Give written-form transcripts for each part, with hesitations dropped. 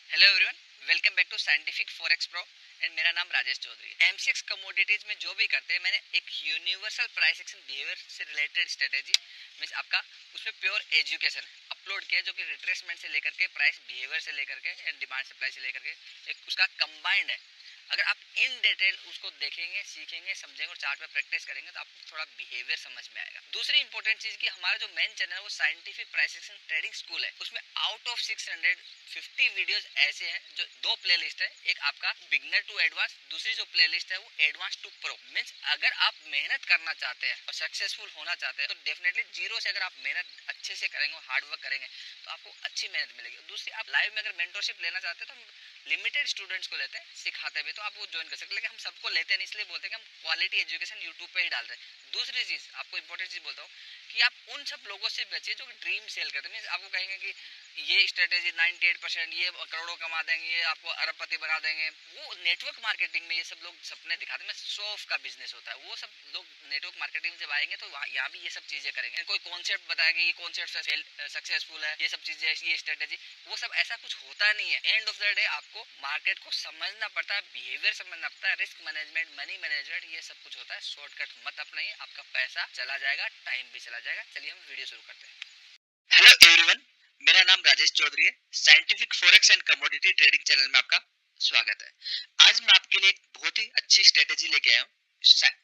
Hello everyone, welcome back to scientific forex pro and मेरा नाम राजेश चौधरी है। एमसीएक्स कमोडिटीज में जो भी करते हैं, मैंने एक यूनिवर्सल प्राइस एक्शन बिहेवियर से रिलेटेड स्ट्रेटेजी मींस आपका उसमें प्योर एजुकेशन अपलोड किया, जो कि रिट्रेसमेंट से लेकर के प्राइस बिहेवियर से लेकर के एंड डिमांड सप्लाई से लेकर के एक उसका कंबाइंड है। अगर आप इन डिटेल उसको देखेंगे, सीखेंगे, समझेंगे और चार्ट पे प्रैक्टिस करेंगे तो आपको थोड़ा बिहेवियर समझ में आएगा। दूसरी इंपॉर्टेंट चीज कि हमारा जो मेन चैनल है वो scientific price action trading school है। उसमें आउट ऑफ 650 वीडियोस ऐसे हैं जो दो प्लेलिस्ट है, एक आपका बिगनर टू एडवांस, दूसरी जो प्लेलिस्ट है वो एडवांस टू प्रो। मींस अगर आप मेहनत करना चाहते हैं और सक्सेसफुल होना चाहते हैं तो डेफिनेटली जीरो से अगर आप मेहनत अच्छे से करेंगे, हार्ड वर्क करेंगे तो आपको अच्छी मेहनत मिलेगी। दूसरी, आप लाइव में अगर मेंटरशिप लेना चाहते हैं तो लिमिटेड स्टूडेंट्स को लेते हैं, सिखाते भी, तो आप वो ज्वाइन कर सकते हैं। लेकिन हम सबको लेते हैं, इसलिए बोलते हैं कि हम क्वालिटी एजुकेशन यूट्यूब पे ही डाल रहे हैं। दूसरी चीज़, आपको इंपॉर्टेंट चीज़ बोलता हूँ कि आप उन सब लोगों से बचिए जो ड्रीम सेल करते हैं। मीन्स आपको कहेंगे कि ये स्ट्रेटेजी 98%, ये करोड़ों कमा देंगे, ये आपको अरबपति बना देंगे। वो नेटवर्क मार्केटिंग में ये सब लोग सपने दिखाते हैं, शो ऑफ का बिजनेस होता है। वो सब लोग नेटवर्क मार्केटिंग जब आएंगे तो यहाँ भी ये सब चीजें करेंगे। कोई कॉन्सेप्ट बताएगा, ये कॉन्सेप्ट सक्सेसफुल है, ये सब चीजें, ये स्ट्रेटेजी, वो सब ऐसा कुछ होता नहीं है। एंड ऑफ द डे आपको मार्केट को समझना पड़ता है, बिहेवियर समझना पड़ता है, रिस्क मैनेजमेंट, मनी मैनेजमेंट, ये सब कुछ होता है। शॉर्टकट मत अपनाइए, आपका पैसा चला जाएगा, टाइम भी चला जाएगा। चलिए हम वीडियो शुरू करते हैं। हेलो एवरीवन, मेरा नाम राजेश चौधरी है। Scientific forex and commodity trading channel में आपका स्वागत है। आज मैं आपके लिए एक बहुत ही अच्छी स्ट्रेटेजी लेके आया हूँ।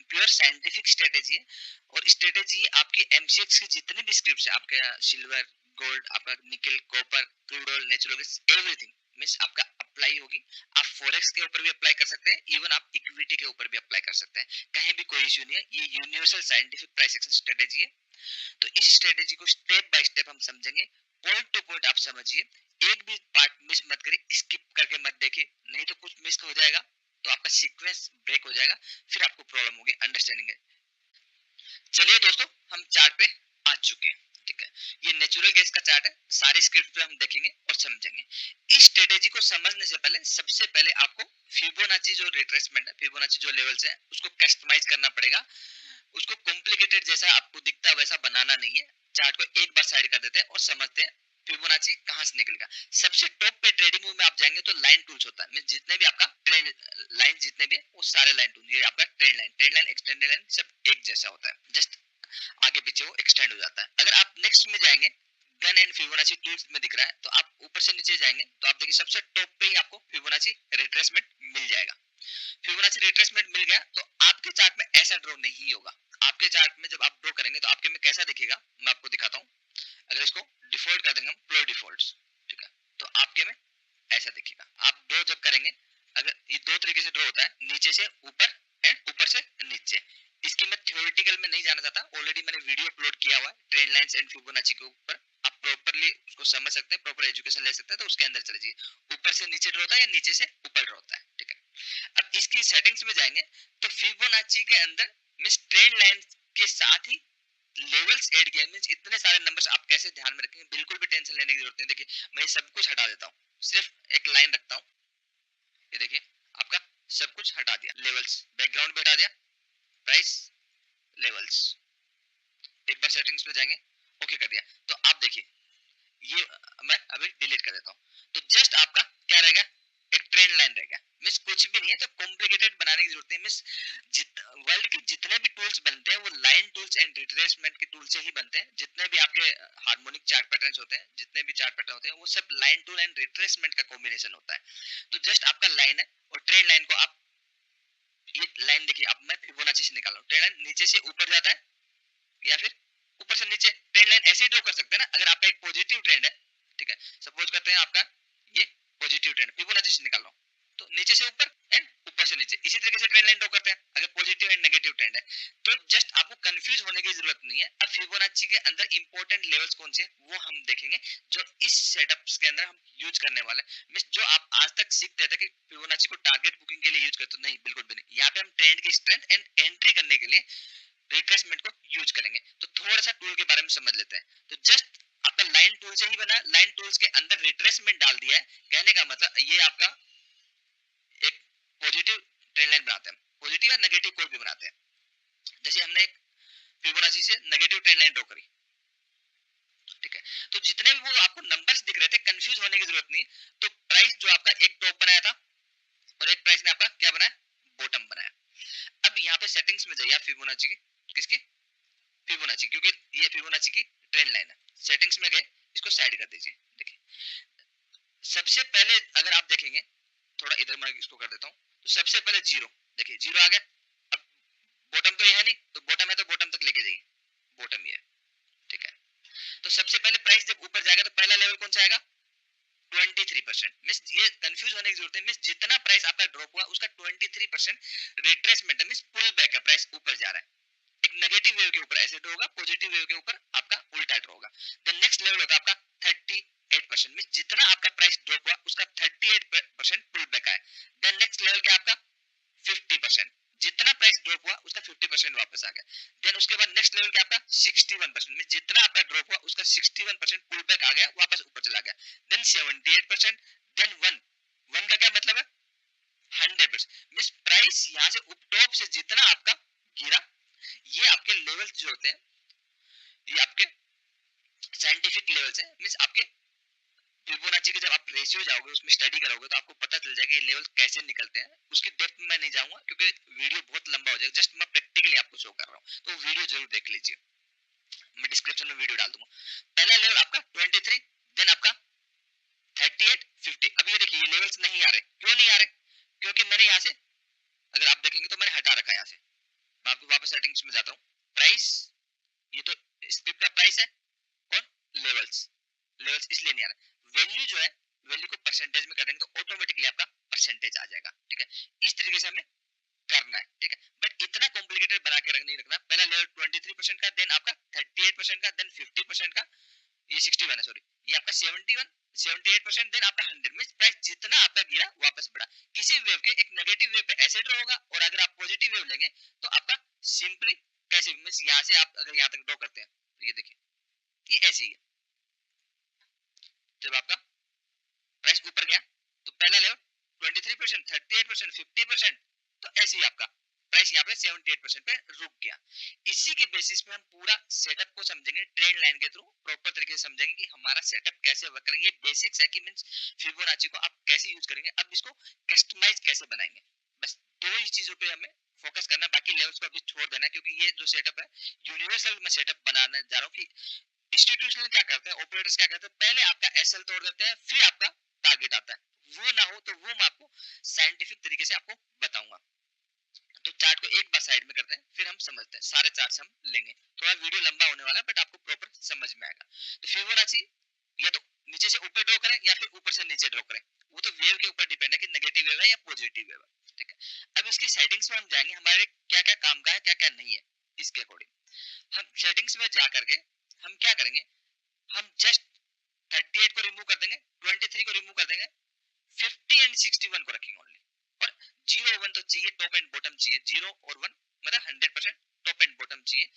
प्योर साइंटिफिक स्ट्रेटेजी है और स्ट्रेटेजी आपकी एमसीएक्स की जितने भी स्क्रिप्ट्स है, आपके सिल्वर, गोल्ड, आपका निकल, copper, crude oil, natural gas, everything means आपका अप्लाई होगी। आप फॉरेक्स के ऊपर भी अप्लाई कर सकते हैं, इवन आप इक्विटी के ऊपर भी अप्लाई कर सकते हैं। कहीं भी कोई इश्यू नहीं है। ये universal scientific price action strategy है। तो इस स्ट्रेटेजी को स्टेप बाय स्टेप हम समझेंगे, पॉइंट टू पॉइंट आप समझिए। एक भी पार्ट मिस मत करिए, स्किप करके मत देखिए, नहीं तो कुछ मिस हो जाएगा तो आपका सीक्वेंस ब्रेक हो जाएगा, फिर आपको प्रॉब्लम होगी अंडरस्टैंडिंग है। चलिए दोस्तों, हम चार्ट पे आ चुके हैं। ठीक है, ये नेचुरल गैस का चार्ट है। सारे स्क्रिप्ट पे हम देखेंगे और समझेंगे। इस स्ट्रेटेजी को समझने से पहले सबसे पहले आपको फिबोनाची जो रिट्रेसमेंट है, फिबोनाची जो लेवल्स है, उसको कस्टमाइज करना पड़ेगा। उसको कॉम्प्लिकेटेड जैसा आपको दिखता है वैसा बनाना नहीं है। चार्ट को एक बार साइड कर देते हैं और समझते हैं फिबोनाची कहां से निकलेगा। सबसे टॉप पे ट्रेडिंग व्यू में आप जाएंगे तो लाइन टूल्स होता है। मींस जितने भी आपका ट्रेंड लाइन जितने भी है वो सारे लाइन टूल, ये आपका ट्रेंड लाइन, एक्सटेंडेड लाइन सब एक जैसा होता है। जस्ट आगे पीछे वो एक्सटेंड हो जाता है। अगर आप नेक्स्ट में जाएंगे, गन एंड फिबोनाची टूल्स में दिख रहा है, तो आप ऊपर से नीचे जाएंगे तो आप देखिए सबसे टॉप पे ही आपको फिबोनाची रिट्रेसमेंट मिल जाएगा। फिबोनाची रिट्रेसमेंट मिल गया तो आपके चार्ट में ऐसा ड्रॉ नहीं होगा। आपके चार्ट में जब आप ड्रॉ करेंगे तो आपके में कैसा दिखेगा, मैं आपको दिखाता हूँ। अगर इसको डिफॉल्ट कर देंगे हम, प्रो डिफॉल्ट्स, ठीक है, तो आपके में ऐसा दिखेगा। आप ड्रॉ जब करेंगे, अगर ये दो तरीके से ड्रॉ होता है, नीचे से ऊपर एंड ऊपर से नीचे। इसकी मैं थ्योरेटिकल में नहीं जाना चाहता, ऑलरेडी मैंने वीडियो अपलोड किया हुआ है ट्रेंड लाइंस एंड फिबोनाची के ऊपर। आप प्रॉपरली उसको समझ सकते हैं, प्रॉपर एजुकेशन ले सकते हैं, तो उसके अंदर चले जाइए। ऊपर से नीचे ड्रॉ होता है या नीचे से ऊपर ड्रॉ होता है, ठीक है। अब इसकी सेटिंग्स में जाएंगे तो फिबोनाची के अंदर मींस ट्रेंड लाइन के साथ ही लेवल्स ऐड किया। मींस इतने सारे नंबर्स आप कैसे ध्यान में रखेंगे, बिल्कुल भी टेंशन लेने की जरूरत नहीं। देखिए मैं सब कुछ हटा देता हूँ, सिर्फ एक लाइन रखता हूँ। ये देखिए आपका सब कुछ हटा दिया, लेवल्स, बैकग्राउंड भी हटा दिया, प्राइस, लेवल्स। एक बार सेटिंग्स में जाएंगे, ओके कर दिया, तो आप देखिए ये मैं अभी डिलीट कर देता हूँ। तो जस्ट आपका क्या रहेगा, एक ट्रेंड लाइन रहेगा। मिस कुछ भी नहीं है, तो कॉम्प्लिकेटेड बनाने की जरूरत नहीं। मिस वर्ल्ड के जितने भी टूल्स बनते हैं वो लाइन टूल्स एंड रिट्रेसमेंट के टूल से ही बनते हैं। जितने भी आपके हार्मोनिक चार्ट पैटर्न्स होते हैं, जितने भी चार्ट पैटर्न होते हैं, वो सब लाइन टूल एंड रिट्रेसमेंट का कॉम्बिनेशन होता है। तो जस्ट आपका लाइन है और ट्रेंड लाइन को आप, ये लाइन देखिए, अब मैं फिबोनाची से निकाल रहा हूँ। ट्रेंड लाइन नीचे से ऊपर जाता है या फिर ऊपर से नीचे। ट्रेंड लाइन ऐसे ही ड्रॉ कर सकते हैं ना। अगर आपका एक पॉजिटिव ट्रेंड है, ठीक है, सपोज करते हैं आपका ये पॉजिटिव ट्रेंड, फिबोनाची से निकाल रहा हूँ, तो नीचे से ऊपर एंड ऊपर से नीचे, इसी तरीके से ट्रेंड लाइन ड्रॉ करते हैं अगर पॉजिटिव एंड नेगेटिव ट्रेंड है। तो जस्ट आपको कंफ्यूज होने की जरूरत नहीं है। अब फिबोनाची के अंदर इंपॉर्टेंट लेवल्स कौन से वो हम देखेंगे, जो इस सेटअप्स के अंदर हम यूज करने वाले हैं। मींस जो आप आज तक सीखते थे कि फिबोनाची को टारगेट बुकिंग के लिए यूज करते, नहीं, बिल्कुल भी नहीं। यहाँ पे हम ट्रेंड की स्ट्रेंथ एंड एंट्री करने के लिए रिट्रेसमेंट को यूज करेंगे। तो थोड़ा सा टूल के बारे में समझ लेते हैं। तो जस्ट आपका लाइन टूल से ही बना, लाइन टूल्स के अंदर रिट्रेसमेंट डाल दिया है। कहने का मतलब ये आपका एक पॉजिटिव ट्रेंड लाइन बनाते हैं, पॉजिटिव या नेगेटिव कोई भी बनाते हैं। जैसे हमने एक फिबोनाची से नेगेटिव ट्रेंड लाइन ड्रॉ करी, ठीक है, तो जितने भी वो आपको नंबर्स दिख रहे थे, कंफ्यूज होने की जरूरत नहीं। तो प्राइस जो आपका एक टॉप बनाया था और एक प्राइस ने आपका क्या बनाया, बॉटम बनाया। अब यहाँ पे सेटिंग्स में जाइए फिबोनाची की, किसकी, फिबोनाची, क्योंकि ये फिबोनाची की ट्रेंड लाइन है। सेटिंग्स में गए, इसको साइड कर दीजिए। देखिए सबसे पहले अगर आप देखेंगे, थोड़ा इधर मैं इसको कर देता हूँ, तो सबसे पहले जीरो, देखिए जीरो आ गया। अब बॉटम तो ये है नहीं, तो बॉटम है तो बॉटम तक लेके जाइए, बॉटम ये है, ठीक है। तो सबसे पहले प्राइस जब ऊपर जाएगा तो पहला लेवल कौन सा आएगा, 23%। मींस ये कंफ्यूज होने की जरूरत है, मींस जितना प्राइस आपका ड्रॉप हुआ उसका 23% रिट्रेसमेंट है, मींस पुल बैक है, प्राइस ऊपर जा रहा है। एक नेगेटिव वेव के ऊपर ऐसे ड्रॉ होगा, पॉजिटिव वेव के ऊपर आपका उल्टा ड्रॉ होगा। देन नेक्स्ट लेवल होगा आपका 38%, मींस जितना आपका प्राइस ड्रॉप हुआ उसका 38% पुल बैक आया। देन नेक्स्ट लेवल क्या आपका 50%, जितना प्राइस ड्रॉप हुआ उसका 50% वापस आ गया। देन उसके बाद नेक्स्ट लेवल क्या आपका 61%, में जितना आपका ड्रॉप हुआ उसका 61% पुल बैक आ गया, वापस ऊपर चला गया। देन 78%, देन 1 का क्या मतलब है 100%, मींस प्राइस यहाँ से टॉप से जितना आपका गिरा, ये आपके लेवल्स जो होते हैं, ये आपके साइंटिफिक लेवल्स हैं, मींस आपके फिबोनाची के जब आप रेशियो जाओगे उसमें स्टडी करोगे तो आपको पता चल जाएगा ये लेवल कैसे निकलते हैं। उसकी डेप्थ में नहीं जाऊंगा क्योंकि वीडियो बहुत लंबा हो जाएगा, जस्ट मैं प्रैक्टिकली आपको शो कर रहा हूँ, तो वीडियो जरूर देख लीजिए, मैं डिस्क्रिप्शन में वीडियो डाल दूंगा। पहला लेवल आपका 23, देन आपका 38, 50। अब ये देखिए ये लेवल्स नहीं आ रहे, क्यों नहीं आ रहे, क्योंकि मैंने यहाँ से अगर आप देखेंगे तो मैंने हटा रखा है यहाँ से। मैं आपको वापस सेटिंग्स में जाता हूँ, प्राइस, ये तो स्क्रिप्ट का प्राइस है और लेवल्स, लेवल्स इसलिए नहीं आ रहा। वैल्यू जो है, वैल्यू को परसेंटेज में कर देंगे तो ऑटोमेटिकली आपका परसेंटेज आ जाएगा, ठीक है। इस तरीके से हमें करना है, ठीक है। बट इतना कॉम्प्लिकेटेड बना के नहीं रखना। पहला लेवल 23% का, देन आपका 38% का, देन 50% का, ये 61 है सॉरी, ये आपका 71, 78%, देन आपका 100, मींस प्राइस जितना आपका गिरा वापस बढ़ा। किसी वेव के एक नेगेटिव वेव पे ऐसे ड्रॉ होगा, और अगर आप पॉजिटिव वेव लेंगे तो आपका सिंपली कैसे, मींस यहाँ से आप अगर यहाँ तक ड्रॉ करते हैं तो ये देखिए ये ऐसी है। जब आपका प्राइस ऊपर गया तो पहला लेवल 23%, 38%, 50%, तो ऐसे ही आपका प्राइस यहाँ पे 78% पे रुक गया। इसी के बेसिस पे हम पूरा सेटअप को समझेंगे, ट्रेंड लाइन के थ्रू प्रॉपर तरीके से समझेंगे कि हमारा सेटअप कैसे वर्क करेंगे। बेसिक्स है कि मींस फिबोनाची को आप कैसे यूज करेंगे। अब इसको कस्टमाइज कैसे बनाएंगे, बस दो ही चीजों पे हमें फोकस करना, बाकी लेवल्स को अभी छोड़ देना, क्योंकि ये जो सेटअप है यूनिवर्सल में सेटअप बनाने जा रहा हूँ। कि इंस्टीट्यूशनल क्या करते हैं, ऑपरेटर्स क्या करते हैं, पहले आपका एसएल तोड़ देते हैं, फिर आपका टारगेट आता है। वो ना हो तो वो मैं आपको साइंटिफिक तरीके से आपको बताऊंगा। तो चार्ट को एक बार साइड में करते हैं, फिर हम समझते हैं, सारे चार्ट्स हम लेंगे। थोड़ा वीडियो लंबा होने वाला है बट आपको प्रॉपर समझ में आएगा। तो फिबोनाची या तो नीचे से ऊपर ड्रॉ करें या फिर ऊपर से नीचे ड्रॉ करें, वो तो वेव के ऊपर डिपेंड है कि नेगेटिव वेव है या पॉजिटिव वेव है, ठीक है। अब इसकी सेटिंग्स में हम जाएंगे, हमारे क्या क्या काम का है क्या क्या नहीं है, इसके अकॉर्डिंग हम सेटिंग्स में जा करके हम क्या करेंगे, हम जस्ट 38 को रिमूव कर देंगे, 23 को रिमूव कर देंगे, 50 एंड 61 को रखेंगे ओनली। और 0 1 तो चाहिए, टॉप एंड बॉटम चाहिए, 0 और 1 मतलब 100% टॉप एंड बॉटम चाहिए।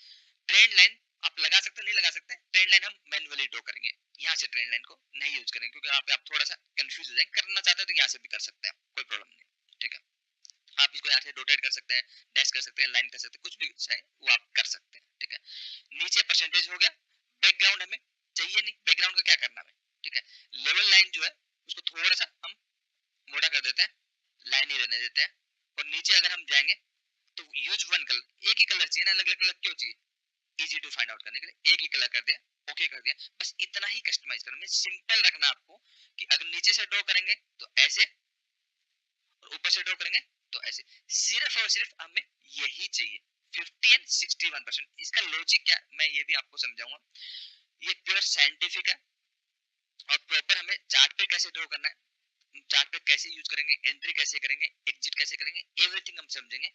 ट्रेंड लाइन आप लगा सकते नहीं लगा सकते, ट्रेंड लाइन हम मैन्युअली ड्रॉ करेंगे, यहाँ से ट्रेंड लाइन को नहीं यूज करेंगे, क्योंकि यहाँ पे आप थोड़ा सा कंफ्यूज हो जाएंगे। करना चाहते हैं तो यहाँ से भी कर सकते हैं, कोई प्रॉब्लम नहीं, ठीक है। आप इसको यहाँ से रोटेट कर सकते हैं, डैश कर सकते हैं, लाइन कर सकते हैं, कुछ भी चाहे वो आप कर सकते हैं, ठीक है। नीचे परसेंटेज हो गया। बैकग्राउंड हमें चाहिए नहीं, बैकग्राउंड का क्या करना है, ठीक है। लेवल लाइन जो है उसको थोड़ा सा हम मोटा कर देते हैं, लाइन ही रहने देते हैं। और नीचे अगर हम जाएंगे तो यूज वन कलर, एक ही कलर चाहिए ना, अलग अलग कलर क्यों चाहिए, इजी टू फाइंड आउट करने के लिए एक ही कलर कर दिया, ओके कर दिया, बस इतना ही कस्टमाइज करना, सिंपल रखना आपको। कि अगर नीचे से ड्रॉ करेंगे तो ऐसे, और ऊपर से ड्रॉ करेंगे तो ऐसे, सिर्फ और सिर्फ हमें यही चाहिए 50 एंड 61%। इसका लॉजिक क्या मैं ये भी आपको समझाऊंगा, ये प्योर साइंटिफिक है। और प्रॉपर हमें चार्ट पे कैसे ड्रॉ करना है, चार्ट पे कैसे यूज करेंगे, एंट्री कैसे करेंगे, एग्जिट कैसे करेंगे, एवरीथिंग हम समझेंगे।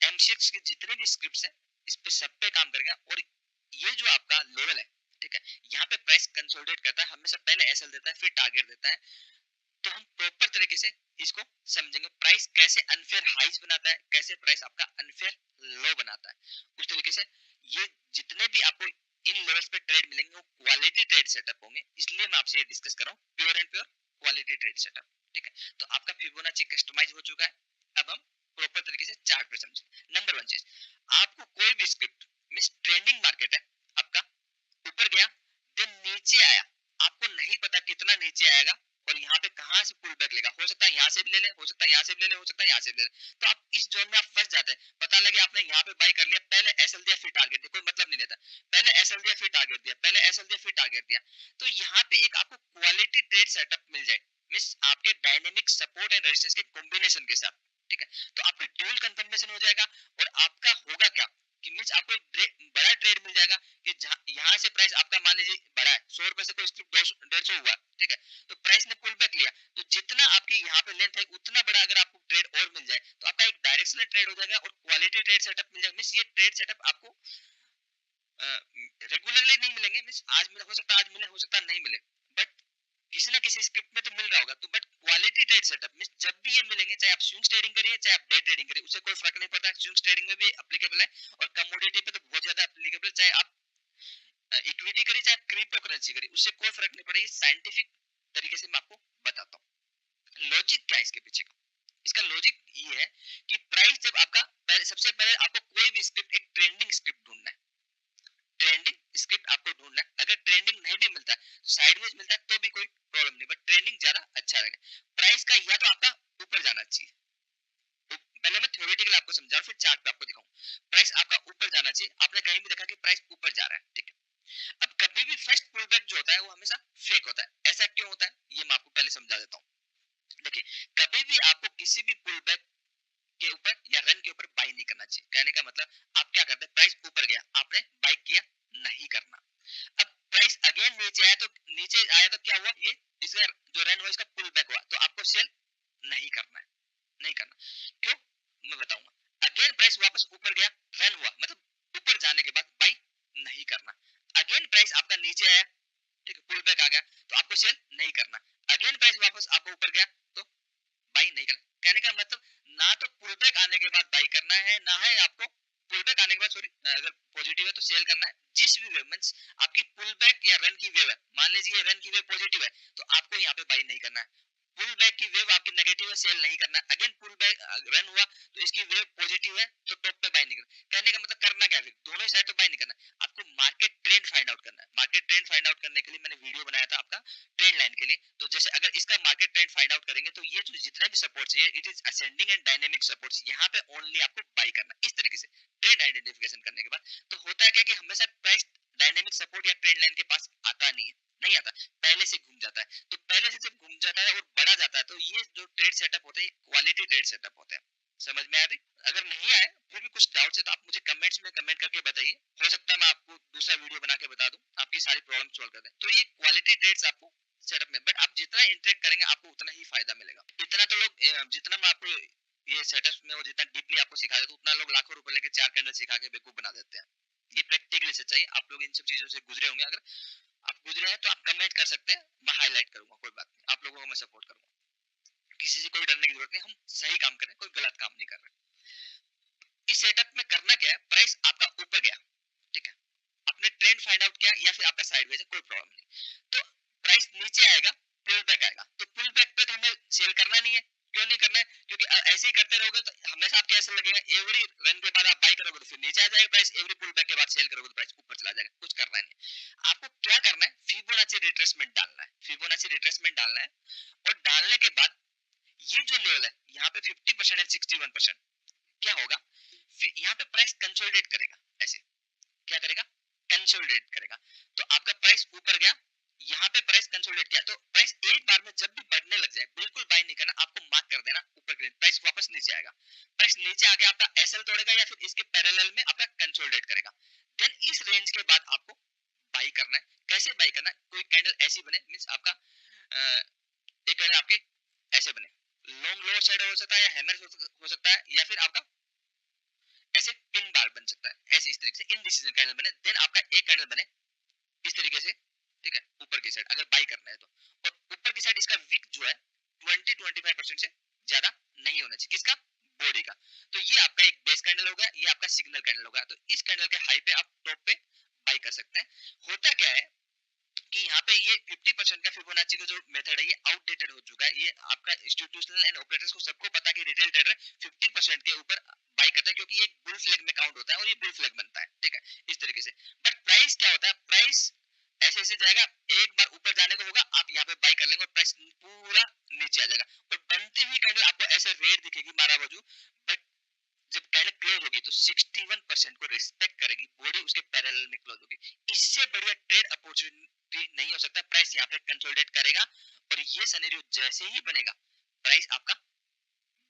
एमसीएक्स की जितने भी स्क्रिप्ट्स है इस पे सब पे काम करेगा। और ये जो आपका लेवल है, ठीक है, यहाँ पे प्राइस कंसोलिडेट करता है, हमेशा पहले एसएल देता है फिर टारगेट देता है। तो हम प्रॉपर तरीके से इसको समझेंगे, प्राइस कैसे अनफेयर हाइज बनाता है, कैसे प्राइस आपका अनफेयर लो बनाता है। उस तरीके से ये जितने भी आपको इन लेवल्स पे ट्रेड मिलेंगे वो क्वालिटी ट्रेड सेटअप होंगे, इसलिए मैं आपसे ये डिस्कस कर रहा हूँ, pure and pure quality trade setup, ठीक है। तो आपका फिबोनाची कस्टमाइज हो चुका है। अब हम प्रॉपर तरीके से चार्ट पे समझें। नंबर 1 चीज, आपको कोई भी स्क्रिप्ट मींस ट्रेंडिंग मार्केट है आपका, ऊपर गया देन नीचे आया, आपको नहीं पता कितना नीचे आएगा और यहाँ पे कहाँ से पुल बैक लेगा, हो सकता है यहाँ से भी ले ले, हो सकता है यहाँ से भी ले ले, हो सकता है यहाँ से भी ले ले। तो आप इस जोन में आप फंस जाते हैं। पता लगे आपने यहाँ पे बाई कर लिया, पहले एसएल दिया फिर टारगेट दिया, कोई मतलब नहीं रहता। पहले एसएल दिया फिर टारगेट दिया, पहले एसएल दिया फिर टारगेट दिया। तो यहाँ पे एक आपको क्वालिटी ट्रेड सेटअप मिल जाए, मींस आपके डायनेमिक सपोर्ट एंड रेजिस्टेंस के कॉम्बिनेशन के साथ, ठीक है। तो आपका ड्यूल कंफर्मेशन हो जाएगा और आपका होगा क्या कि मींस आपको एक बड़ा ट्रेड मिल जाएगा कि यहाँ से प्राइस आपका मान लीजिए बढ़ा है 100 रुपए से, कोई स्क्रिप्ट 150 हुआ, ठीक है। तो प्राइस ने पुल बैक लिया, तो जितना आपकी यहाँ पे लेंथ है उतना बड़ा अगर आपको ट्रेड और मिल जाए तो आपका एक डायरेक्शनल ट्रेड हो जाएगा और क्वालिटी ट्रेड सेटअप मिल जाएगा। मींस ये ट्रेड सेटअप आपको रेगुलरली नहीं मिलेंगे, मींस आज मिले, हो सकता है आज मिले, हो सकता है नहीं मिले, बट किसी ना किसी स्क्रिप्ट में तो मिल रहा होगा। तो but quality trade setup means जब भी ये मिलेंगे, चाहे आप स्विंग ट्रेडिंग करिए चाहे आप डे ट्रेडिंग करिए, उससे कोई फर्क नहीं पड़ता। स्विंग ट्रेडिंग में भी एप्लीकेबल है और कमोडिटी पे तो बहुत ज्यादा एप्लीकेबल, चाहे आप इक्विटी करिए चाहे आप क्रिप्टो करेंसी करिए, उससे कोई फर्क नहीं पड़ेगा। साइंटिफिक तरीके से मैं आपको बताता हूँ लॉजिक क्या है इसके पीछे का। इसका लॉजिक ये है कि प्राइस जब आपका सबसे पहले आपको कोई भी स्क्रिप्ट, एक ट्रेंडिंग स्क्रिप्ट ढूंढना है, ट्रेंडिंग स्क्रिप्ट आपको ढूंढना है। अगर ट्रेंडिंग नहीं भी मिलता है, साइडवेज मिलता है तो भी कोई प्रॉब्लम नहीं, बट ट्रेंडिंग ज्यादा अच्छा रहेगा। प्राइस का या तो आपका ऊपर जाना चाहिए, पहले मैं थ्योरेटिकल आपको समझाऊं फिर चार्ट पे आपको दिखाऊं। प्राइस आपका ऊपर जाना चाहिए, आपने कहीं भी देखा कि प्राइस ऊपर जा रहा है, ठीक है। अब कभी भी फर्स्ट पुल बैक जो होता है वो हमेशा फेक होता है। ऐसा क्यों होता है ये मैं आपको पहले समझा देता हूँ। देखिए, कभी भी आपको किसी भी पुल बैक के ऊपर या रन के ऊपर बाई नहीं करना चाहिए। कहने का मतलब आप क्या करते हैं, प्राइस ऊपर गया आपने बाई किया, नहीं करना। अब प्राइस अगेन नीचे आया, तो नीचे आया तो क्या हुआ, ये इसका जो रन हुआ इसका पुल बैक हुआ, तो आपको सेल नहीं करना है, नहीं करना। क्यों, मैं बताऊंगा। अगेन प्राइस वापस ऊपर गया, रन हुआ, मतलब ऊपर जाने के बाद बाई नहीं करना। अगेन प्राइस आपका नीचे आया, ठीक है, पुल बैक आ गया, तो आपको सेल नहीं करना। अगेन प्राइस वापस आपको ऊपर गया तो बाई नहीं करना। कहने का मतलब ना तो पुल बैक आने के बाद बाई करना है, ना है आपको पुल बैक आने के बाद, सॉरी, अगर पॉजिटिव है तो सेल करना है। जिस भी वेव मींस आपकी पुल बैक या रन की वेव है, मान लीजिए रन की वेव पॉजिटिव है तो आपको यहाँ पे बाई नहीं करना है। पुल बैक की वेव आपकी नेगेटिव है, सेल नहीं करना। अगेन पुल बैक रन हुआ तो इसकी वेव पॉजिटिव है तो टॉप पे बाय नहीं करना। कहने का मतलब करना क्या है, दोनों साइड तो बाय नहीं करना, आपको मार्केट ट्रेंड फाइंड आउट करना है। मार्केट ट्रेंड फाइंड आउट करने के लिए मैंने वीडियो बनाया था आपका ट्रेंड लाइन के लिए। तो जैसे अगर इसका मार्केट ट्रेंड फाइंड आउट करेंगे तो ये जो जितने भी सपोर्ट्स है it is ascending and dynamic supports, यहाँ पे ओनली आपको बाय करना। इस तरीके से ट्रेंड आइडेंटिफिकेशन करने के बाद तो होता है क्या कि हमेशा प्राइस डायनेमिक सपोर्ट या ट्रेंड लाइन के पास आता नहीं है, नहीं आता, पहले से घूम जाता है। तो पहले से जब घूम जाता है और बढ़ा जाता है तो ये जो ट्रेड सेटअप होते हैं क्वालिटी ट्रेड सेटअप होते हैं। समझ में आ रही? अगर नहीं आए फिर भी कुछ डाउट है तो आप मुझे कमेंट्स में कमेंट करके बताइए, हो सकता है मैं आपको दूसरा वीडियो बना के बता दूं, आपकी सारी प्रॉब्लम सॉल्व कर दें। तो ये क्वालिटी ट्रेड्स आपको सेटअप में, बट आप जितना इंटरेक्ट करेंगे आपको उतना ही फायदा मिलेगा। इतना तो लोग जितना मैं आपको ये सेटअप में और जितना डीपली आपको सिखा देता उतना लोग लाखों रुपए लेके 4 कैंडल सिखा के बेवकूफ बना देते हैं। ये प्रैक्टिकली सच्चाई, आप लोग इन सब चीजों से गुजरे होंगे। अगर आप गुजरे हैं तो आप कमेंट कर सकते हैं, मैं हाईलाइट करूंगा, कोई बात नहीं, आप लोगों को मैं सपोर्ट करूंगा। किसी से कोई डरने की जरूरत नहीं, हम सही काम करें, कोई गलत काम नहीं कर रहे। इस सेटअप में करना क्या है, प्राइस आपका ऊपर गया, ठीक है, आपने ट्रेंड फाइंड आउट किया या फिर आपका साइडवेज है, कोई प्रॉब्लम नहीं। तो प्राइस नीचे आएगा, पुल बैक आएगा, तो पुल बैक पे तो हमें सेल करना नहीं है। क्यों नहीं करना है, क्योंकि ऐसे ही करते रहोगे तो हमेशा आपको ऐसा लगेगा एवरी रन के बाद आप बाई करोगे तो फिर नीचे आ जाएगा प्राइस, एवरी पुल बैक के बाद सेल करोगे तो प्राइस ऊपर चला जाएगा। कुछ करना नहीं, आपको क्या करना है, फिबोनाची रिट्रेसमेंट डालना है, फिबोनाची रिट्रेसमेंट डालना है। और डालने के बाद ये जो लेवल है यहाँ पे 50% एंड 61%, क्या होगा, यहाँ पे प्राइस कंसोलिडेट करेगा। ऐसे क्या करेगा, कंसोलिडेट करेगा। तो आपका प्राइस ऊपर गया, यहाँ पे प्राइस कंसोलिडेट किया, तो प्राइस एक बार में जब भी बढ़ने लग जाए बिल्कुल बाय नहीं करना, आपको मार्क कर देना ऊपर के, प्राइस वापस नीचे आएगा। प्राइस नीचे आके आपका एसएल तोड़ेगा या फिर इसके पैरेलल में आपका कंसोलिडेट करेगा। देन इस रेंज के बाद आपको बाई करना है। कैसे बाई करना है, कोई कैंडल ऐसी बने, मींस आपका एक कैंडल आपकी ऐसे बने, लॉन्ग लोअर साइड हो सकता है या हैमर हो सकता है, या फिर आपका ऐसे पिन बार बन सकता है, ऐसे इस तरीके से इनडिसीजन कैंडल बने। देन आपका एक कैंडल बने इस तरीके से, ठीक है, ऊपर की साइड अगर बाई करना है तो। और ऊपर की साइड इसका विक जो है 20-25% से ज्यादा नहीं होना चाहिए, किसका, बॉडी का। तो ये आपका एक बेस कैंडल हो गया, ये आपका सिग्नल कैंडल हो गया। तो इस कैंडल के हाई पे आप टॉप पे बाई कर सकते हैं। होता क्या है कि यहाँ पे ये 50% का फिबोनाची का जो मेथड है ये आउटडेटेड हो चुका है। ये आपका इंस्टीट्यूशनल एंड ऑपरेटर्स को सबको पता है कि रिटेल ट्रेडर 50% के ऊपर बाई करता है, क्योंकि ये बुल फ्लैग में काउंट होता है और ये बुल फ्लैग बनता है, ठीक है, इस तरीके से। बट प्राइस क्या होता है, प्राइस ऐसे ऐसे जाएगा, एक बार ऊपर जाने को होगा, आप यहाँ पे बाई कर लेंगे और प्राइस करेगा और ये सिनेरियो जैसे ही बनेगा प्राइस आपका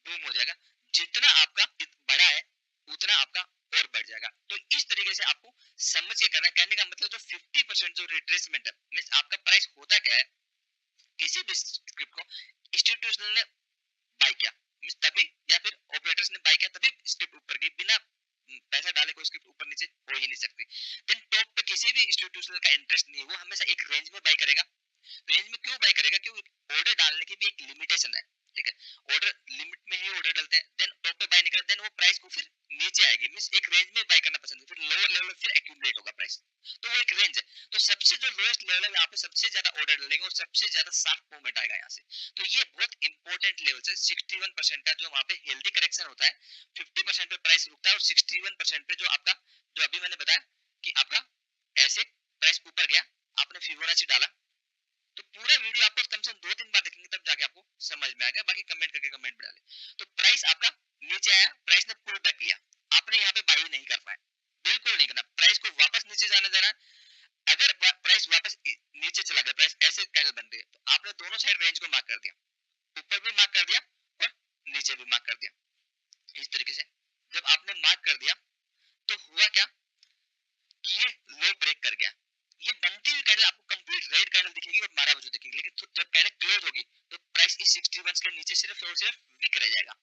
बूम हो जाएगा, जितना आपका बड़ा है उतना आपका और बढ़ जाएगा। तो इस तरीके से आपको समझ के करना है। कहने का मतलब जो 50% जो रिट्रेसमेंट है मींस आपका प्राइस होता क्या है, किसी भी स्क्रिप्ट को इंस्टीट्यूशनल ने बाय किया मींस तभी, या फिर ऑपरेटर्स ने बाय किया तभी स्क्रिप्ट ऊपर गई, बिना पैसा डाले कोई स्क्रिप्ट ऊपर नीचे हो ही नहीं सकती। देन टॉप पे किसी भी इंस्टीट्यूशनल का इंटरेस्ट नहीं है, वो हमेशा एक रेंज में बाय करेगा। रेंज में क्यों बाय करेगा, क्योंकि ऑर्डर डालने की भी एक लिमिटेशन है, ठीक है, ऑर्डर लिमिट में ही ऑर्डर डालते हैं, देन टॉप पे बाय नहीं करते, देन वो प्राइस को फिर नीचे आएगी मींस एक रेंज में बाय करना पसंद है, फिर लोअर लेवल फिर एक्यूमुलेट होगा प्राइस, तो वो एक रेंज है। तो सबसे जो लोएस्ट लेवल है यहाँ पे सबसे ज्यादा ऑर्डर डालेंगे और सबसे ज्यादा शार्प मूवमेंट आएगा यहाँ से। तो ये बहुत इंपॉर्टेंट लेवल है 61% का, जो वहाँ पे हेल्दी करेक्शन होता है 50% पे प्राइस रुकता है और 61% पे जो आपका, जो अभी मैंने बताया कि आपका ऐसे प्राइस ऊपर गया, आपने फिबोनाची डाला, तो पूरा वीडियो आपको कम से कम 2-3 बार देखेंगे तब जाके आपको समझ में आएगा, बाकी कमेंट करके कमेंट भी डालें। तो प्राइस आपका नीचे आया, प्राइस ने पुल बैक लिया, आपने यहाँ पे बाई नहीं कर पाए, बिल्कुल नहीं करना, प्राइस को वापस नीचे जाने देना। अगर प्राइस वापस नीचे चला गया, प्राइस ऐसे कैंडल बन रही है, तो आपने दोनों साइड रेंज को मार्क कर दिया, ऊपर भी मार्क कर दिया और नीचे भी मार्क कर दिया। इस तरीके से जब आपने मार्क कर दिया तो हुआ क्या कि ये लो ब्रेक कर गया, ये बनती हुई कैंडल आपको कंप्लीट रेड कैंडल दिखेगी और मारा वजू दिखेगी, लेकिन जब कैंडल क्लोज होगी तो प्राइस इस 61 के नीचे सिर्फ और सिर्फ वीक रह जाएगा।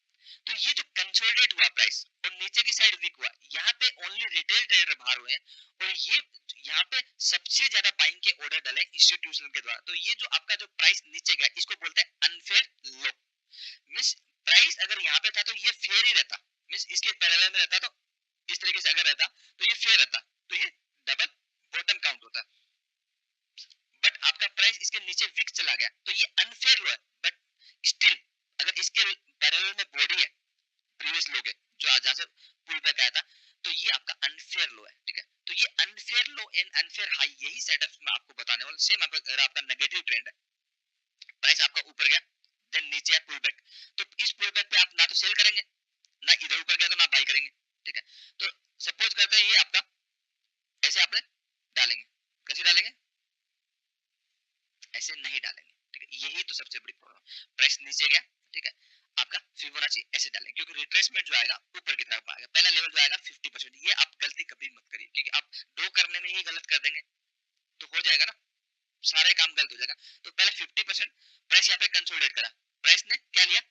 तो ये जो कंसोलिडेट हुआ प्राइस और नीचे की साइड वीक हुआ, यहाँ पे ओनली रिटेल ट्रेडर बाहर हुए हैं और ये यहाँ पे सबसे ज्यादा बाइंग के ऑर्डर डले इंस्टीट्यूशनल के द्वारा। तो ये जो आपका जो प्राइस नीचे गया इसको बोलते हैं अनफेयर लो। मींस प्राइस अगर यहाँ पे था तो ये फेयर ही रहता, मींस इसके पैरेलल में रहता, तो इस तरीके से अगर रहता तो ये फेयर रहता, तो ये डबल बॉटम काउंट होता। बट आपका प्राइस इसके नीचे वीक चला गया तो ये अनफेयर लो है, बट स्टिल अगर इसके पैरेलल में बॉडी है प्रीवियस लो के जो आज जहां से पुल बैक आया था, तो ये आपका अनफेयर लो है, ठीक है। तो ये unfair low and unfair high, यही सेटअप में आपको बताने वाला। सेम अगर आपका नेगेटिव ट्रेंड है, प्राइस आपका ऊपर गया देन नीचे है पुल बैक, तो इस पुल बैक पे आप ना तो सेल करेंगे, ना इधर ऊपर गया तो ना बाई करेंगे, ठीक है। तो सपोज करते हैं ये आपका ऐसे आपने डालेंगे, कैसे डालेंगे, ऐसे नहीं डालेंगे, ठीक है। यही तो सबसे बड़ी प्रॉब्लम, प्राइस नीचे गया, ठीक है, आपका फिबोनाची ऐसे डालेंगे, क्योंकि रिट्रेसमेंट जो आएगा ऊपर की तरफ आएगा, पहला लेवल जो आएगा 50%, ये आप गलती कभी मत करिए, क्योंकि आप ड्रॉ करने में ही गलत कर देंगे तो हो जाएगा ना, सारे काम गलत हो जाएगा। तो पहले 50% प्राइस यहाँ पे कंसोलिडेट करा, प्राइस ने क्या लिया,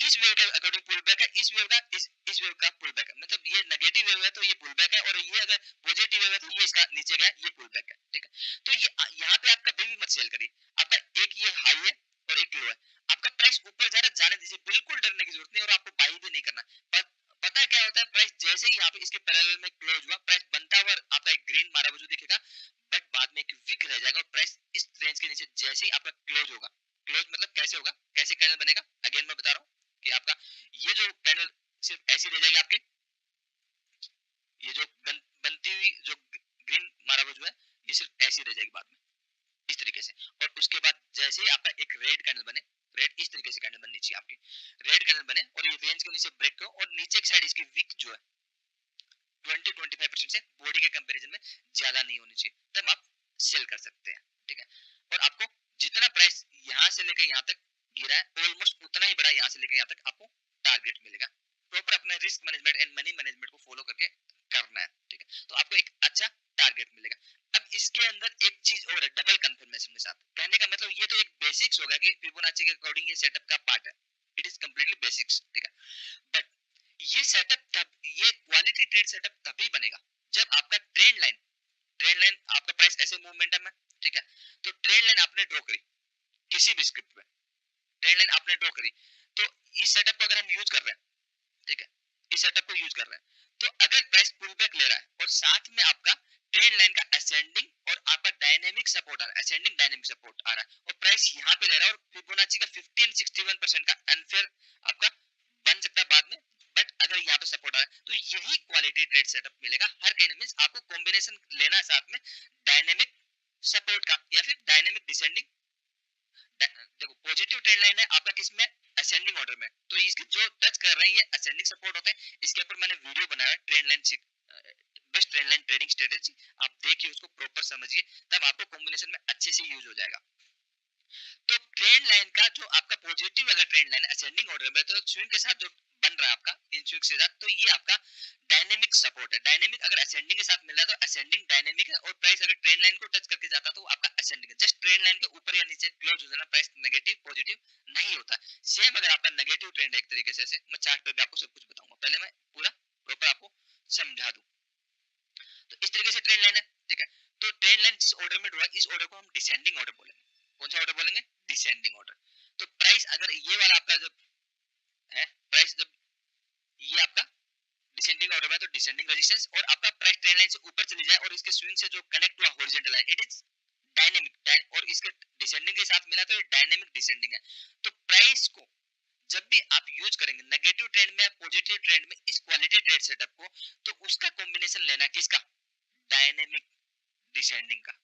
इस वेव के अकॉर्डिंग पुल बैक है, इस वेव का इस वेव का पुल बैक है, मतलब ये नेगेटिव वेव है तो ये पुल बैक है, और ये अगर पॉजिटिव वेव है तो ये इसका नीचे गया, ये पुल बैक है, ठीक है। तो ये यहाँ पे आप कभी भी मत सेल करिए, आपका एक ये हाई है और एक लो है, आपका प्राइस ऊपर जा रहा है जाने दीजिए, बिल्कुल डरने की जरूरत नहीं, और आपको बाई भी नहीं करना। पता है क्या होता है, प्राइस जैसे ही यहाँ पे इसके पैरेलल में क्लोज हुआ, प्राइस बनता हुआ आपका एक ग्रीन मारा वजू दिखेगा, बट बाद में एक विक रह जाएगा और प्राइस इस रेंज के नीचे जैसे ही आपका क्लोज होगा, क्लोज मतलब कैसे होगा, कैसे कैंडल बनेगा, अगेन मैं बता रहा हूँ कि आपका ये जो कैंडल सिर्फ ऐसी रह जाएगी आपकी, ये जो बनती हुई जो ग्रीन मारा वजू है ये सिर्फ ऐसी रह जाएगी बाद में इस तरीके से, और उसके बाद जैसे ही आपका एक रेड कैंडल बने, रेड इस तरीके से कैंडल बननी चाहिए आपकी, रेड कैंडल बने और ये रेंज के नीचे ब्रेक करो और नीचे की साइड इसकी विक जो है 20-25% से बॉडी के कंपैरिजन में ज्यादा नहीं होनी चाहिए, तब आप सेल कर सकते हैं, ठीक है। और आपको जितना प्राइस यहाँ से लेकर यहाँ तक गिरा है ऑलमोस्ट उतना ही बड़ा यहाँ से लेकर यहाँ तक आपको टारगेट मिलेगा। प्रॉपर अपने risk management and money management को फॉलो करके करना है, ठीक है, तो आपको एक अच्छा टारगेट मिलेगा। अब इसके अंदर एक चीज और है, डबल कंफर्मेशन के साथ, कहने का मतलब ये तो एक बेसिक्स होगा कि फिबोनाची के अकॉर्डिंग ये सेटअप का पार्ट है, इट इज कंप्लीटली बेसिक्स, ठीक है। बट ये सेटअप तब, ये क्वालिटी ट्रेड सेटअप तभी बनेगा जब आपका ट्रेंड लाइन आपका प्राइस ऐसे मोमेंटम है, ठीक है, तो ट्रेंड लाइन आपने ड्रॉ करी किसी भी स्क्रिप्ट में, ट्रेंड लाइन आपने ड्रॉ करी, तो इस सेटअप को अगर हम यूज कर रहे हैं, ठीक है, इस सेटअप को यूज कर रहे हैं, तो अगर प्राइस पुल बैक ले रहा है और साथ में आपका ट्रेंड लाइन का असेंडिंग और आपका डायनेमिक सपोर्ट आ रहा है, असेंडिंग डायनेमिक सपोर्ट आ रहा है, और प्राइस यहाँ पे ले रहा है, और फिबोनाची का 50 और 61% का अनफेयर आपका बन सकता है बाद में, बट अगर यहाँ पे सपोर्ट आ रहा है तो यही क्वालिटी ट्रेड सेटअप मिलेगा हर कहीं, मींस आपको कॉम्बिनेशन लेना है साथ में डायनेमिक सपोर्ट का या फिर डायनेमिक डिसेंडिंग। देखो पॉजिटिव ट्रेंड लाइन है आपका किसमें, असेंडिंग ऑर्डर में, तो इसके जो टच कर रहे हैं ये असेंडिंग सपोर्ट होता है, इसके ऊपर मैंने वीडियो बनाया trend line best trend line trading strategy, आप देखिए उसको प्रॉपर समझिए, तब आपको कॉम्बिनेशन में अच्छे से यूज हो जाएगा। पॉजिटिव अगर ट्रेंड लाइन असेंडिंग ऑर्डर में तो स्विंग के साथ जो बन रहा है आपका इन स्विंग के साथ, तो ये आपका डायनेमिक सपोर्ट है। डायनेमिक अगर असेंडिंग के साथ मिल रहा है तो असेंडिंग डायनेमिक है, और प्राइस अगर ट्रेंड लाइन को टच करके जाता है तो आपका असेंडिंग है। जस्ट ट्रेंड लाइन के ऊपर या नीचे क्लोज हो जाना प्राइस नेगेटिव पॉजिटिव नहीं होता। सेम अगर आपका नेगेटिव ट्रेंड है एक तरीके से, मैं चार्ट पे भी आपको सब कुछ बताऊंगा, पहले मैं पूरा प्रॉपर आपको समझा दूं। तो इस तरीके से ट्रेंड लाइन है, ठीक है। तो ट्रेंड लाइन जिस ऑर्डर में हुआ इस ऑर्डर को हम डिसेंडिंग ऑर्डर बोलेंगे। कौन सा ऑर्डर बोलेंगे? Descending order. तो प्राइस अगर ये वाला आपका जब है, प्राइस जब ये आपका डिसेंडिंग ऑर्डर में, तो डिसेंडिंग रेजिस्टेंस, और आपका प्राइस ट्रेंड लाइन से ऊपर चली जाए और इसके स्विंग से जो कनेक्ट हुआ horizontal line, it is dynamic, और इसके डिसेंडिंग के साथ मिला तो ये डायनेमिक डिसेंडिंग है। तो प्राइस को जब भी आप यूज करेंगे नेगेटिव ट्रेंड में या पॉजिटिव ट्रेंड में इस क्वालिटी ट्रेड सेटअप को, तो उसका कॉम्बिनेशन लेना किसका? डायनेमिक डिसेंडिंग का।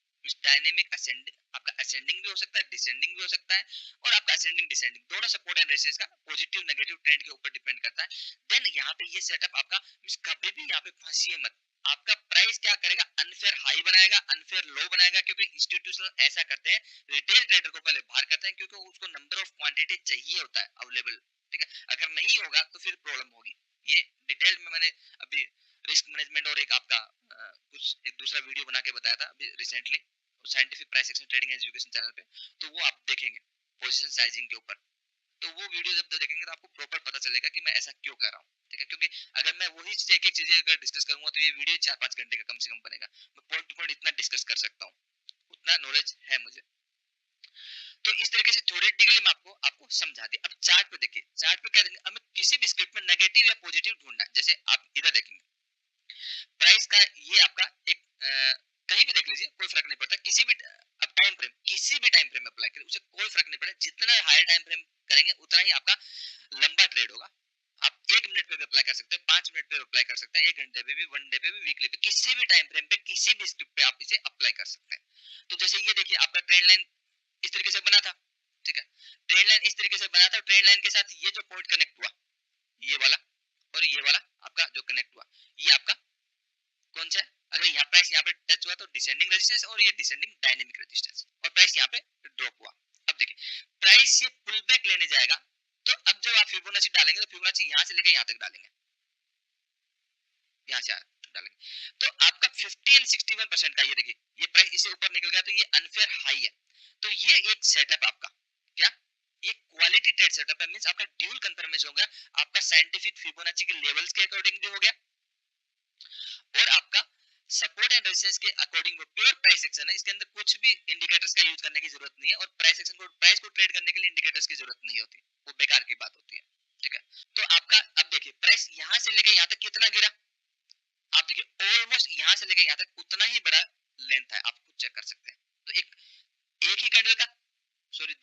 डायनेमिक असेंडिंग, आपका असेंडिंग भी हो सकता है, डिसेंडिंग भी हो सकता है, और आपका असेंडिंग डिसेंडिंग दोनों सपोर्ट एंड रेजिस्टेंस का पॉजिटिव नेगेटिव ट्रेंड के ऊपर डिपेंड करता है। देन यहाँ पे ये सेटअप आपका कभी भी यहाँ पे फंसिए मत। आपका प्राइस क्या करेगा? अनफेयर हाई बनाएगा, अनफेयर लो बनाएगा, क्योंकि इंस्टीट्यूशनल ऐसा करते हैं, रिटेल ट्रेडर को पहले बाहर करते हैं क्योंकि उसको नंबर ऑफ क्वांटिटी चाहिए होता है अवेलेबल, ठीक है। अगर नहीं होगा तो फिर प्रॉब्लम होगी। ये डिटेल में मैंने अभी रिस्क मैनेजमेंट और एक आपका कुछ एक दूसरा वीडियो बना के बताया था अभी recently scientific price action trading education channel पे, तो वो आप देखेंगे पोजीशन साइजिंग के ऊपर। तो वो वीडियो जब देखेंगे तो आपको प्रॉपर पता चलेगा कि मैं ऐसा क्यों कर रहा हूँ, ठीक है। क्योंकि अगर मैं वही चीज एक एक चीज अगर डिस्कस करूंगा तो ये वीडियो 4-5 घंटे का कम से कम बनेगा। मैं पॉइंट टू पॉइंट इतना डिस्कस कर सकता हूँ, उतना नॉलेज है मुझे। तो इस तरीके से थ्योरेटिकली मैं आपको समझा दिया। अब चार्ट पे देखिए, चार्ट पे क्या देंगे, हमें किसी भी स्क्रिप्ट में नेगेटिव या पॉजिटिव ढूंढना है। जैसे आप इधर देखेंगे प्राइस का, ये आपका एक कहीं भी देख लीजिए कोई फर्क नहीं पड़ता, किसी भी अब टाइम फ्रेम, किसी भी टाइम फ्रेम में अप्लाई करें उसे कोई फर्क नहीं पड़ता। जितना हायर टाइम फ्रेम करेंगे उतना ही आपका लंबा ट्रेड होगा। आप 1 मिनट पे भी अप्लाई कर सकते हैं, 5 मिनट पे अप्लाई कर सकते हैं, 1 घंटे पे भी, 1 डे पे भी, वीकली पे, किसी भी टाइम फ्रेम पे किसी भी स्क्रिप्ट पे आप इसे अप्लाई कर सकते हैं। तो जैसे ये देखिए आपका ट्रेंड लाइन इस तरीके से बना था, ठीक है। ट्रेंड लाइन इस तरीके से बना था, ट्रेंड लाइन के साथ ये जो पॉइंट कनेक्ट हुआ, ये वाला और ये वाला आपका जो कनेक्ट हुआ, ये आपका कौन सा है? अगर यहाँ प्राइस यहाँ पे टच हुआ तो डिसेंडिंग रेजिस्टेंस, और ये डिसेंडिंग डायनेमिक रेजिस्टेंस, और प्राइस यहाँ पे ड्रॉप हुआ। अब देखिए प्राइस ये पुल बैक लेने जाएगा, तो अब जब आप फिबोनाची डालेंगे तो फिबोनाची यहाँ से लेकर यहाँ तक डालेंगे, यहाँ से डालेंगे, तो आपका 50 एंड 61% का, ये देखिए ये प्राइस इससे ऊपर निकल गया तो ये अनफेयर हाई है। तो ये एक सेटअप आपका क्या, ये क्वालिटी ट्रेड सेटअप है, मींस आपका ड्यूल कंफर्मेशन हो गया, आपका साइंटिफिक फिबोनाची के लेवल्स के अकॉर्डिंग भी हो गया, और आपका सपोर्ट एंड रेजिस्टेंस के अकॉर्डिंग वो प्योर प्राइस एक्शन है। इसके अंदर कुछ भी इंडिकेटर्स का यूज करने की जरूरत नहीं है, और प्राइस एक्शन को, प्राइस को ट्रेड करने के लिए इंडिकेटर्स की जरूरत नहीं होती, वो बेकार की बात होती है, ठीक है। तो आपका अब देखिए प्राइस यहाँ से लेकर यहाँ तक कितना गिरा, आप देखिए ऑलमोस्ट यहाँ से लेकर यहाँ तक उतना ही बड़ा लेंथ है, आप खुद चेक कर सकते हैं। तो एक ही कैंडल का, सॉरी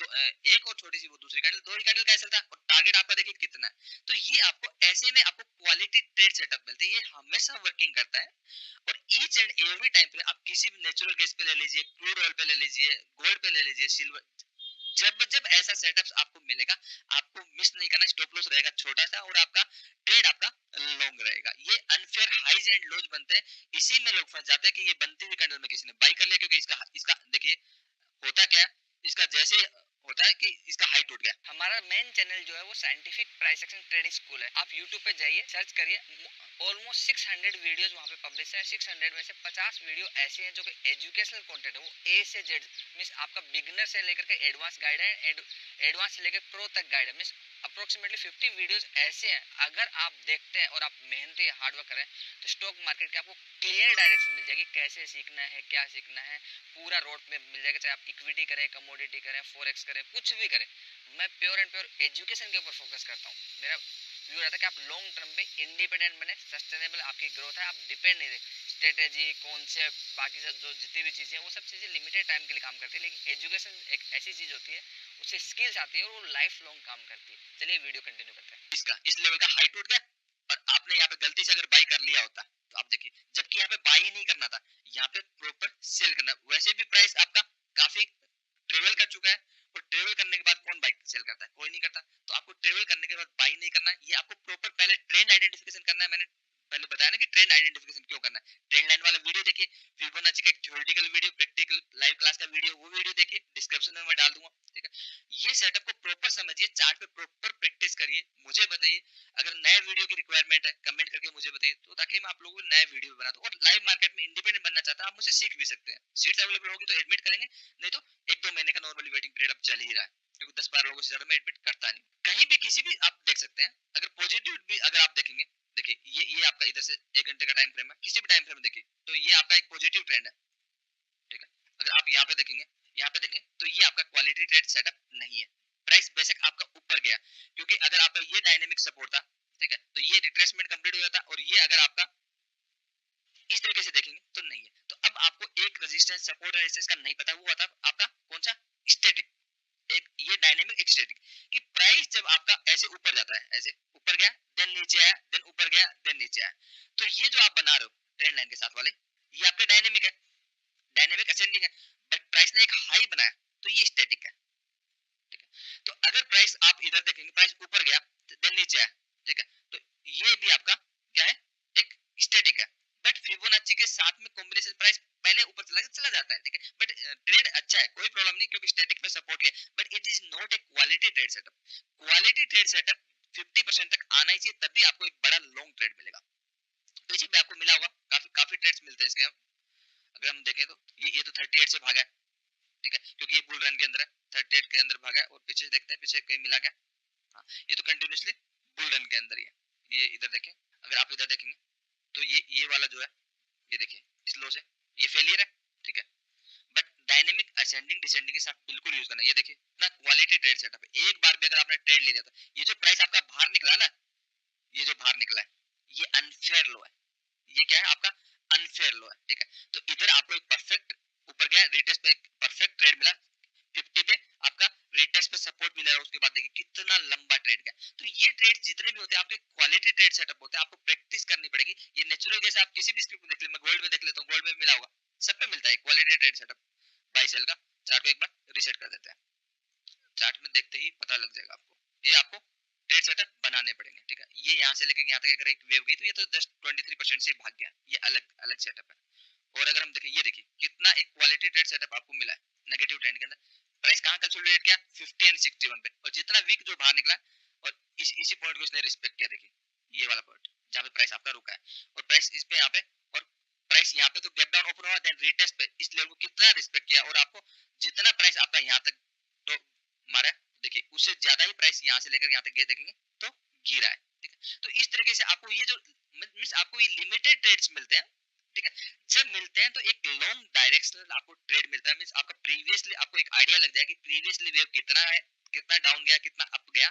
एक और छोटी सी वो दूसरी कैंडल, 2 ही कैंडल का ऐसा था, और टारगेट आपका देखिए कितना है। तो ये आपको ऐसे में आपको क्वालिटी ट्रेड सेटअप मिलती है, ये हमेशा वर्किंग करता है। और ईच एंड एवरी टाइम पे आप किसी भी नेचुरल गैस पे ले लीजिए, क्रूड ऑयल पे ले लीजिए, गोल्ड पे ले लीजिए, सिल्वर, जब जब ऐसा सेटअप्स आपको मिलेगा आपको मिस नहीं करना। स्टॉप लॉस रहेगा छोटा सा, और आपका ट्रेड आपका लॉन्ग रहेगा। ये अनफेयर हाईज एंड लोज बनते हैं, इसी में लोग फंस जाते हैं कि ये बनती हुई कैंडल में किसी ने बाई कर लिया, क्योंकि इसका देखिए होता क्या, इसका जैसे होता है कि इसका हाई टूट गया। हमारा मेन चैनल जो है वो scientific price action trading school है। आप यूट्यूब पे जाइए, सर्च करिए, ऑलमोस्ट 600 वीडियोस वहाँ पे पब्लिश है। 600 में से 50 वीडियो ऐसे हैं जो कि एजुकेशनल कंटेंट है, वो ए से जेड, मींस आपका बिगिनर से लेकर के एडवांस गाइड है, एडवांस से लेकर प्रो तक गाइड है, मींस अप्रोक्सीमेटली 50 वीडियोस ऐसे हैं। अगर आप देखते हैं और आप मेहनती हार्डवर्क करें तो स्टॉक मार्केट की आपको क्लियर डायरेक्शन मिल जाएगी, कैसे सीखना है, क्या सीखना है, पूरा रोड में मिल जाएगा। चाहे आप इक्विटी करें, कमोडिटी करें, फॉरेक्स करें, कुछ भी करें, मैं प्योर एंड प्योर एजुकेशन के ऊपर फोकस करता हूँ। मेरा व्यू रहता है कि आप लॉन्ग टर्म पे इंडिपेंडेंट बने, सस्टेनेबल आपकी ग्रोथ है, आप डिपेंड नहीं रहे स्ट्रेटेजी, कॉन्सेप्ट, बाकी सब जो जितनी भी चीज़ें हैं वो सब चीज़ें लिमिटेड टाइम के लिए काम करती है, लेकिन एजुकेशन एक ऐसी चीज़ होती है, उससे स्किल्स आती है और वो लाइफ लॉन्ग काम करती है। चलिए वीडियो कंटिन्यू करते हैं। इसका इस लेवल का हाई टूट गया, और आपने यहाँ पे गलती से अगर बाई कर लिया होता तो आप देखिए, जबकि यहाँ पे बाई ही नहीं करना था, यहाँ पे प्रॉपर सेल करना। वैसे भी प्राइस आपका काफी ट्रेवल कर चुका है, और ट्रेवल करने के बाद कौन बाई सेल करता है? कोई नहीं करता। तो आपको ट्रेवल करने के बाद बाई नहीं करना है, ये आपको प्रॉपर पहले ट्रेंड आइडेंटिफिकेशन करना है। मैंने पहले बताया ना कि ट्रेंड आइडेंटिफिकेशन क्यों करना है। ट्रेंड लाइन वाला वीडियो देखिए, फिबोनाची का एक theoretical video, practical live class का वीडियो, वो वीडियो देखिए, डिस्क्रिप्शन में मैं डाल दूंगा, ठीक है। ये सेटअप को प्रॉपर समझिए, चार्ट पे प्रॉपर प्रैक्टिस करिए, मुझे बताइए अगर नए वीडियो की रिक्वायरमेंट है कमेंट करके मुझे बताइए, तो ताकि मैं आप लोगों को नए वीडियो बना दूं। और लाइव मार्केट में इंडिपेंडेंट बनना चाहता है आप मुझसे सीख भी सकते हैं, सीट्स अवेलेबल होगी तो एडमिट करेंगे, नहीं तो 1-2 महीने का नॉर्मली वेटिंग पीरियड अब चल ही रहा है, क्योंकि 10-12 लोगों से ज्यादा मैं एडमिट करता नहीं कहीं भी किसी भी। आप देख सकते हैं अगर पॉजिटिव भी अगर आप देखेंगे, देखिए ये आपका इधर से 1 घंटे का टाइम फ्रेम है, किसी भी टाइम फ्रेम में देखिए तो ये आपका एक पॉजिटिव ट्रेंड है, ठीक है। अगर आप यहाँ पे देखेंगे, यहाँ पे देखें तो ये आपका क्वालिटी ट्रेड सेटअप नहीं है, प्राइस बेसिक आपका ऊपर गया, क्योंकि अगर आपका ये डायनेमिक सपोर्ट था, ठीक है, तो ये रिट्रेसमेंट कंप्लीट हो जाता, और ये अगर आपका इस तरीके से देखेंगे तो नहीं है। तो अब आपको एक रेजिस्टेंस सपोर्ट रेजिस्टेंस का नहीं पता, हुआ था आपका कौन सा, स्टैटिक, एक ये डायनेमिक एक स्टैटिक, कि प्राइस जब आपका ऐसे ऊपर जाता है, ऐसे ऊपर गया देन नीचे आया, देन ऊपर गया देन नीचे आया, तो ये जो आप बना रहे हो ट्रेंड लाइन के साथ वाले, ये आपका डायनेमिक है, डायनेमिक असेंडिंग है, बट प्राइस ने एक हाई बनाया तो ये स्टैटिक है, ठीक है। तो अगर प्राइस आप इधर देखेंगे, प्राइस ऊपर गया देन नीचे आया, ठीक है, तो ये भी आपका क्या है, एक स्टैटिक है, बट फिबोनाची के साथ में कॉम्बिनेशन प्राइस पहले ऊपर चला जाता है, ठीक है, बट ट्रेड अच्छा है, कोई प्रॉब्लम नहीं, क्योंकि स्टैटिक पे सपोर्ट लिया, but it is not a quality trade setup. Quality trade setup 50% तक आना ही चाहिए, तभी आपको एक बड़ा लॉन्ग ट्रेड मिलेगा। तो इसी पे आपको मिला होगा, काफी काफी ट्रेड्स मिलते हैं इसके। अगर हम देखें तो ये तो 38 से भागा है, ठीक है, क्योंकि ये बुल रन के अंदर है, 38 के अंदर भागा है, और पीछे देखते हैं पीछे कहीं मिला गया, हाँ, ये तो कंटिन्यूसली बुल रन के अंदर ही है। ये इधर देखें, अगर आप इधर देखेंगे तो ये वाला जो है, ये देखिए इस लो से ये फेलियर है, ठीक है, बट डायनेमिक असेंडिंग डिसेंडिंग के साथ बिल्कुल यूज करना। ये देखिए ना क्वालिटी ट्रेड सेटअप है, एक बार भी अगर आपने ट्रेड ले लिया था, ये जो प्राइस आपका बाहर निकला ना, ये जो बाहर निकला है ये अनफेयर लो है, ये क्या है आपका अनफेयर लो है, ठीक है। तो इधर आपको एक परफेक्ट ऊपर गया, रिटेस्ट पे एक परफेक्ट ट्रेड मिला, 50 पे आपका रिटेस्ट पे सपोर्ट मिला, उसके बाद देखिए कितना लंबा ट्रेड गया। तो ये ट्रेड जितने भी होते हैं आपके क्वालिटी ट्रेड सेटअप होते हैं, आपको प्रैक्टिस करनी पड़ेगी। ये नेचुरल जैसे आप किसी भी स्क्रिप्ट में देख ले, मैं गोल्ड में देख लेता हूँ, गोल्ड में मिला होगा, सब पे मिलता है quality trade setup, buy sell का। चार्ट को एक बार रीसेट कर देते हैं, चार्ट में देखते ही पता लग जाएगा आपको, ये आपको ट्रेड सेटअप बनाने पड़ेंगे, ठीक है। ये यहाँ से लेकर यहाँ तक अगर एक वेव गई तो ये तो जस्ट 23% से भाग गया, ये अलग अलग सेटअप है। और अगर हम देखें, ये देखिए कितना एक क्वालिटी ट्रेड सेटअप आपको मिला है नेगेटिव ट्रेंड के अंदर, प्राइस कहाँ कंसोलिडेट किया 50 एंड 61 पे, और जितना वीक जो बाहर निकला, और इसी पॉइंट को इसने रिस्पेक्ट किया, देखिए ये वाला पॉइंट जहाँ पे प्राइस आपका रुका है, और प्राइस इस पे यहाँ पे, और प्राइस यहाँ पे तो गैप डाउन ओपन हुआ, देन रीटेस्ट पे इस लेवल को कितना रिस्पेक्ट किया, और आपको जितना प्राइस आपका यहाँ तक तो मारा है, देखिए उससे ज्यादा ही प्राइस यहाँ से लेकर यहाँ तक देखेंगे तो गिरा है, ठीक है। तो इस तरीके से आपको ये जो मीन्स आपको ये लिमिटेड ट्रेड्स मिलते हैं, ठीक है। जब मिलते हैं तो एक लॉन्ग डायरेक्शनल आपको ट्रेड मिलता है, मींस आपका प्रीवियसली आपको एक आइडिया लग जाएगा कि प्रीवियसली वेव कितना है, कितना डाउन गया, कितना अप गया,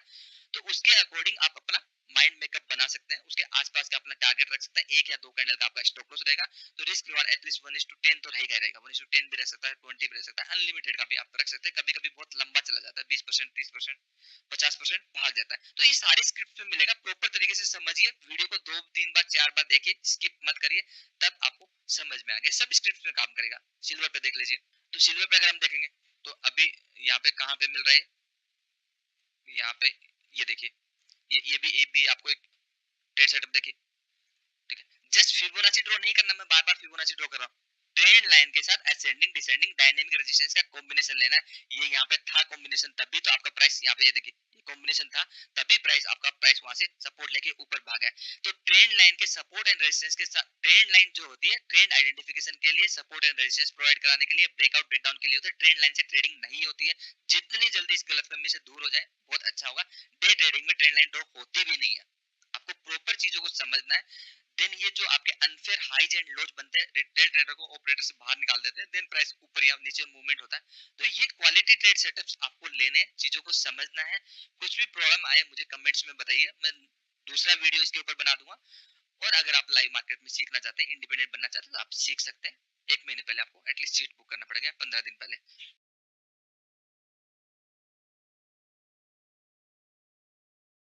तो उसके अकॉर्डिंग आप अपना माइंड मेकअप बना सकते हैं, उसके आसपास का अपना टारगेट रख सकते हैं, 1 या 2 कैंडल का आपका स्टॉप लॉस रहेगा, तो रिस्क रिवार्ड एटलीस्ट 1:10 तो रहेगा ही रहेगा, 1:10 भी रह सकता है, 20 भी रह सकता है, अनलिमिटेड का भी आप रख सकते हैं, कभी कभी बहुत लंबा चला जाता है, 20%, 30%, 50% भाग जाता है। तो ये सारे स्क्रिप्ट में मिलेगा, प्रॉपर तरीके से समझिए, वीडियो को 2-3 बार 4 बार देखिए, स्किप मत करिए, तब आपको समझ में आ गया, सब स्क्रिप्ट में काम करेगा। सिल्वर पे देख लीजिए, तो सिल्वर पे अगर हम देखेंगे तो अभी यहाँ पे कहाँ पे मिल रहा है, यहाँ पे ये देखिए, ये भी आपको एक ट्रेड सेटअप देखिए, ठीक है। जस्ट फिबोनाची ड्रॉ नहीं करना, मैं बार बार फिबोनाची ड्रॉ कर रहा हूँ, ट्रेंड लाइन के साथ असेंडिंग डिसेंडिंग डायनेमिक रेजिस्टेंस का कॉम्बिनेशन लेना है। ये यहाँ पे था कॉम्बिनेशन, तभी तो आपका प्राइस यहाँ पे, ये देखिए ये कॉम्बिनेशन था, तभी प्राइस आपका प्राइस वहां से सपोर्ट लेके ऊपर भागा है। तो ट्रेंड लाइन के सपोर्ट एंड रेजिस्टेंस के साथ, ट्रेंड लाइन जो होती है ट्रेंड आइडेंटिफिकेशन के लिए, सपोर्ट एंड रेजिस्टेंस प्रोवाइड कराने के लिए, ब्रेकआउट ब्रेकडाउन के लिए होता है, ट्रेंड लाइन से ट्रेडिंग नहीं होती है। जितनी जल्दी इस गलतफहमी से दूर हो जाए बहुत अच्छा होगा। डे ट्रेडिंग में ट्रेंड लाइन ड्रॉ होती भी नहीं है, आपको प्रॉपर चीजों को समझना है। देन ये जो आपके अनफेयर हाइज एंड लोज बनते हैं, रिटेल ट्रेडर को ऑपरेटर से बाहर निकाल देते हैं, देन प्राइस ऊपर या नीचे मूवमेंट होता है। तो ये क्वालिटी ट्रेड सेटअप्स आपको लेने, चीजों को समझना है। कुछ भी प्रॉब्लम आए मुझे कमेंट्स में बताइए, मैं दूसरा वीडियो इसके ऊपर बना दूंगा। और अगर आप लाइव मार्केट में सीखना चाहते हैं, इंडिपेंडेंट बनना चाहते हैं, तो आप सीख सकते हैं। 1 महीने पहले आपको एटलीस्ट सीट बुक करना पड़ेगा, 15 दिन पहले।